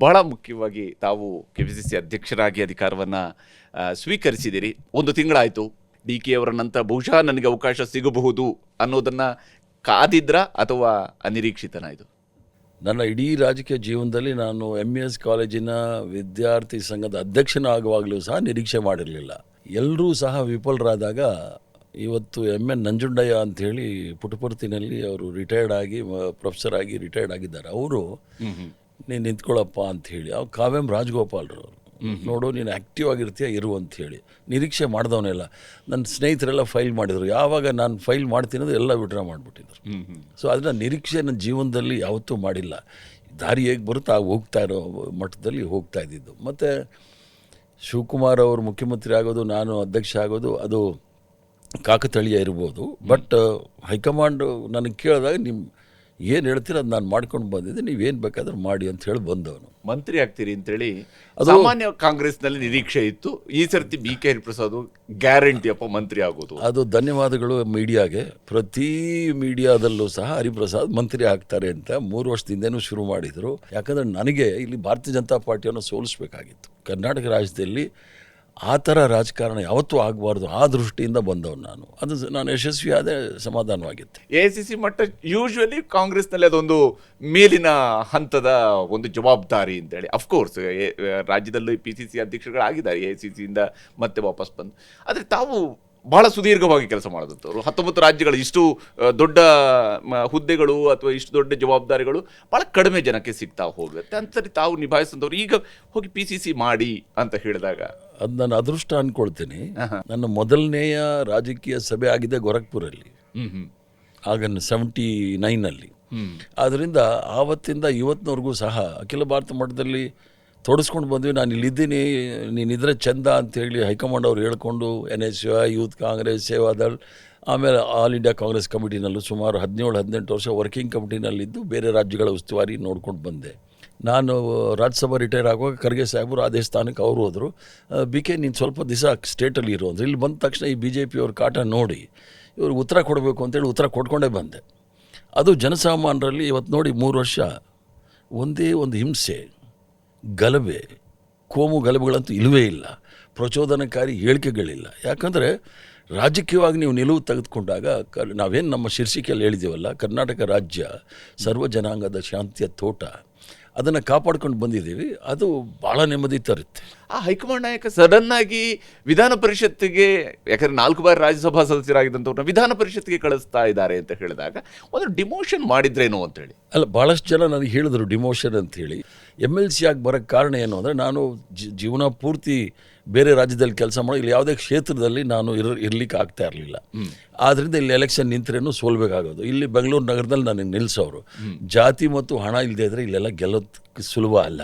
ಬಹಳ ಮುಖ್ಯವಾಗಿ ತಾವು KPCC ಅಧ್ಯಕ್ಷರಾಗಿ ಅಧಿಕಾರವನ್ನು ಸ್ವೀಕರಿಸಿದಿರಿ. 1 ತಿಂಗಳಾಯಿತು. DK ಅವರ ನಂತರ ಬಹುಶಃ ನನಗೆ ಅವಕಾಶ ಸಿಗಬಹುದು ಅನ್ನೋದನ್ನು ಕಾದಿದ್ರ ಅಥವಾ ಅನಿರೀಕ್ಷಿತನ ಇದು? ನನ್ನ ಇಡೀ ರಾಜಕೀಯ ಜೀವನದಲ್ಲಿ ನಾನು MES ಕಾಲೇಜಿನ ವಿದ್ಯಾರ್ಥಿ ಸಂಘದ ಅಧ್ಯಕ್ಷನಾಗುವಾಗಲೂ ಸಹ ನಿರೀಕ್ಷೆ ಮಾಡಿರಲಿಲ್ಲ. ಎಲ್ಲರೂ ಸಹ ವಿಫಲರಾದಾಗ ಇವತ್ತು MN ನಂಜುಂಡಯ್ಯ ಅಂಥೇಳಿ ಪುಟಪರ್ತಿನಲ್ಲಿ ಅವರು ರಿಟೈರ್ಡ್ ಆಗಿ ಪ್ರೊಫೆಸರ್ ಆಗಿ ರಿಟೈರ್ಡ್ ಆಗಿದ್ದಾರೆ. ಅವರು ನೀನು ನಿಂತ್ಕೊಳ್ಳಪ್ಪ ಅಂಥೇಳಿ ಅವ್ರು ಕಾವ್ಯಂ ರಾಜಗೋಪಾಲ್ರು ನೋಡು ನೀನು ಆ್ಯಕ್ಟಿವ್ ಆಗಿರ್ತೀಯ ಇರು ಅಂಥೇಳಿ ನಿರೀಕ್ಷೆ ಮಾಡಿದವನೆಲ್ಲ. ನನ್ನ ಸ್ನೇಹಿತರೆಲ್ಲ ಫೈಲ್ ಮಾಡಿದರು. ಯಾವಾಗ ನಾನು ಫೈಲ್ ಮಾಡ್ತೀನಿ ಅದು ಎಲ್ಲ ವಿಡ್ರಾ ಮಾಡಿಬಿಟ್ಟಿದ್ರು. ಸೊ ಅದನ್ನ ನಿರೀಕ್ಷೆ ನನ್ನ ಜೀವನದಲ್ಲಿ ಯಾವತ್ತೂ ಮಾಡಿಲ್ಲ. ದಾರಿ ಹೇಗೆ ಬರುತ್ತೋ ಆಗ ಹೋಗ್ತಾ ಇರೋ ಮಟ್ಟದಲ್ಲಿ ಹೋಗ್ತಾ ಇದ್ದಿದ್ದು. ಮತ್ತು ಶಿವಕುಮಾರ್ ಅವರು ಮುಖ್ಯಮಂತ್ರಿ ಆಗೋದು, ನಾನು ಅಧ್ಯಕ್ಷ ಆಗೋದು ಅದು ಕಾಕತಾಳೀಯ ಇರ್ಬೋದು. ಬಟ್ ಹೈಕಮಾಂಡ್ ನನಗೆ ಕೇಳಿದಾಗ ನಿಮ್ಮ ಏನು ಹೇಳ್ತೀರ ಅದು ನಾನು ಮಾಡ್ಕೊಂಡು ಬಂದಿದ್ದೆ, ನೀವೇನು ಬೇಕಾದ್ರೂ ಮಾಡಿ ಅಂತ ಹೇಳಿ ಬಂದವನು. ಮಂತ್ರಿ ಆಗ್ತೀರಿ ಅಂತೇಳಿ ಸಾಮಾನ್ಯ ಕಾಂಗ್ರೆಸ್ನಲ್ಲಿ ನಿರೀಕ್ಷೆ ಇತ್ತು. ಈ ಸರ್ತಿ BK ಹರಿಪ್ರಸಾದ್ ಗ್ಯಾರಂಟಿಯಪ್ಪ ಮಂತ್ರಿ ಆಗೋದು. ಅದು ಧನ್ಯವಾದಗಳು ಮೀಡಿಯಾಗೆ. ಪ್ರತಿ ಮೀಡಿಯಾದಲ್ಲೂ ಸಹ ಹರಿಪ್ರಸಾದ್ ಮಂತ್ರಿ ಆಗ್ತಾರೆ ಅಂತ 3 ವರ್ಷದಿಂದನೂ ಶುರು ಮಾಡಿದರು. ಯಾಕಂದರೆ ನನಗೆ ಇಲ್ಲಿ ಭಾರತೀಯ ಜನತಾ ಪಾರ್ಟಿಯನ್ನು ಸೋಲಿಸಬೇಕಾಗಿತ್ತು. ಕರ್ನಾಟಕ ರಾಜ್ಯದಲ್ಲಿ ಆ ಥರ ರಾಜಕಾರಣ ಯಾವತ್ತೂ ಆಗಬಾರ್ದು, ಆ ದೃಷ್ಟಿಯಿಂದ ಬಂದವನು ನಾನು. ಅದು ನಾನು ಯಶಸ್ವಿಯಾದ ಸಮಾಧಾನವಾಗಿತ್ತು. AICC ಮಟ್ಟ ಯೂಶ್ವಲಿ ಕಾಂಗ್ರೆಸ್ನಲ್ಲಿ ಅದೊಂದು ಮೇಲಿನ ಹಂತದ ಒಂದು ಜವಾಬ್ದಾರಿ ಅಂತೇಳಿ. ಅಫ್ಕೋರ್ಸ್ ರಾಜ್ಯದಲ್ಲಿ PCC ಅಧ್ಯಕ್ಷರುಗಳಾಗಿದ್ದಾರೆ AICCಯಿಂದ ಮತ್ತೆ ವಾಪಸ್ ಬಂದು. ಆದರೆ ತಾವು ಬಹಳ ಸುದೀರ್ಘವಾಗಿ ಕೆಲಸ ಮಾಡಿದಂಥವ್ರು. 19 ರಾಜ್ಯಗಳು, ಇಷ್ಟು ದೊಡ್ಡ ಹುದ್ದೆಗಳು ಅಥವಾ ಇಷ್ಟು ದೊಡ್ಡ ಜವಾಬ್ದಾರಿಗಳು ಭಾಳ ಕಡಿಮೆ ಜನಕ್ಕೆ ಸಿಗ್ತಾ ಹೋಗುತ್ತೆ. ಅಂತಲ್ಲಿ ತಾವು ನಿಭಾಯಿಸಿದವರು ಈಗ ಹೋಗಿ PCC ಮಾಡಿ ಅಂತ ಹೇಳಿದಾಗ ಅದು ನಾನು ಅದೃಷ್ಟ ಅಂದ್ಕೊಳ್ತೀನಿ. ನನ್ನ ಮೊದಲನೆಯ ರಾಜಕೀಯ ಸಭೆ ಆಗಿದೆ ಗೋರಖ್ಪುರಲ್ಲಿ, ಆಗ 79ನಲ್ಲಿ. ಆದ್ದರಿಂದ ಆವತ್ತಿಂದ ಇವತ್ತಿನವರೆಗೂ ಸಹ ಅಖಿಲ ಭಾರತ ಮಟ್ಟದಲ್ಲಿ ತೊಡಸ್ಕೊಂಡು ಬಂದ್ವಿ. ನಾನು ಇಲ್ಲಿದ್ದೀನಿ, ನೀನಿದ್ರೆ ಚಂದ ಅಂಥೇಳಿ ಹೈಕಮಾಂಡ್ ಅವ್ರು ಹೇಳ್ಕೊಂಡು NSY, ಯೂತ್ ಕಾಂಗ್ರೆಸ್, ಸೇವಾದಳ್, ಆಮೇಲೆ ಆಲ್ ಇಂಡಿಯಾ ಕಾಂಗ್ರೆಸ್ ಕಮಿಟಿನಲ್ಲೂ ಸುಮಾರು 17-18 ವರ್ಷ ವರ್ಕಿಂಗ್ ಕಮಿಟಿನಲ್ಲಿದ್ದು ಬೇರೆ ರಾಜ್ಯಗಳ ಉಸ್ತುವಾರಿ ನೋಡ್ಕೊಂಡು ಬಂದೆ. ನಾನು ರಾಜ್ಯಸಭಾ ರಿಟೈರ್ ಆಗುವಾಗ ಖರ್ಗೆ ಸಾಹೇಬರು ಅದೇ ಸ್ಥಾನಕ್ಕೆ ಅವರು ಹೋದರು. BK ನೀನು ಸ್ವಲ್ಪ ದಿವಸ ಸ್ಟೇಟಲ್ಲಿ ಇರು ಅಂದರೆ. ಇಲ್ಲಿ ಬಂದ ತಕ್ಷಣ ಈ BJP ಅವ್ರ ಕಾಟ ನೋಡಿ ಇವ್ರಿಗೆ ಉತ್ತರ ಕೊಡಬೇಕು ಅಂತೇಳಿ ಉತ್ತರ ಕೊಡ್ಕೊಂಡೇ ಬಂದೆ. ಅದು ಜನಸಾಮಾನ್ಯರಲ್ಲಿ ಇವತ್ತು ನೋಡಿ 3 ವರ್ಷ ಒಂದೇ ಒಂದು ಹಿಂಸೆ, ಗಲಭೆ, ಕೋಮು ಗಲಭೆಗಳಂತೂ ಇಲ್ಲವೇ ಇಲ್ಲ. ಪ್ರಚೋದನಕಾರಿ ಹೇಳಿಕೆಗಳಿಲ್ಲ. ಯಾಕಂದರೆ ರಾಜಕೀಯವಾಗಿ ನೀವು ನಿಲುವು ತೆಗೆದುಕೊಂಡಾಗ ನಾವೇನು ನಮ್ಮ ಶೀರ್ಷಿಕೆಯಲ್ಲಿ ಹೇಳಿದ್ದೀವಲ್ಲ, ಕರ್ನಾಟಕ ರಾಜ್ಯ ಸರ್ವ ಜನಾಂಗದ ಶಾಂತಿಯ ತೋಟ, ಅದನ್ನು ಕಾಪಾಡ್ಕೊಂಡು ಬಂದಿದ್ದೀವಿ. ಅದು ಭಾಳ ನೆಮ್ಮದಿ ತರುತ್ತೆ. ಆ ಹೈಕಮಾಂಡ್ ನಾಯಕ ಸಡನ್ ಆಗಿ ವಿಧಾನ ಪರಿಷತ್ತಿಗೆ, ಯಾಕಂದರೆ 4 ಬಾರಿ ರಾಜ್ಯಸಭಾ ಸದಸ್ಯರಾಗಿದ್ದಂಥವ್ರನ್ನ ವಿಧಾನ ಪರಿಷತ್ಗೆ ಕಳಿಸ್ತಾ ಇದ್ದಾರೆ ಅಂತ ಹೇಳಿದಾಗ ಒಂದು ಡಿಮೋಷನ್ ಮಾಡಿದ್ರೇನೋ ಅಂತೇಳಿ. ಅಲ್ಲ, ಭಾಳಷ್ಟು ಜನ ನನಗೆ ಹೇಳಿದ್ರು ಡಿಮೋಷನ್ ಅಂಥೇಳಿ. MLC ಆಗಿ ಬರೋಕ್ಕೆ ಕಾರಣ ಏನು ಅಂದರೆ, ನಾನು ಜೀವನ ಪೂರ್ತಿ ಬೇರೆ ರಾಜ್ಯದಲ್ಲಿ ಕೆಲಸ ಮಾಡಿ ಇಲ್ಲಿ ಯಾವುದೇ ಕ್ಷೇತ್ರದಲ್ಲಿ ನಾನು ಇರ್ಲಿಕ್ಕೆ ಆಗ್ತಾ ಇರಲಿಲ್ಲ. ಆದ್ದರಿಂದ ಇಲ್ಲಿ ಎಲೆಕ್ಷನ್ ನಿಂತರೇನು ಸೋಲ್ಬೇಕಾಗೋದು. ಇಲ್ಲಿ ಬೆಂಗಳೂರು ನಗರದಲ್ಲಿ ನನಗೆ ನಿಲ್ಲಿಸೋರು. ಜಾತಿ ಮತ್ತು ಹಣ ಇಲ್ಲದೆ ಇದ್ದರೆ ಇಲ್ಲೆಲ್ಲ ಗೆಲ್ಲೋದಕ್ಕೆ ಸುಲಭ ಅಲ್ಲ.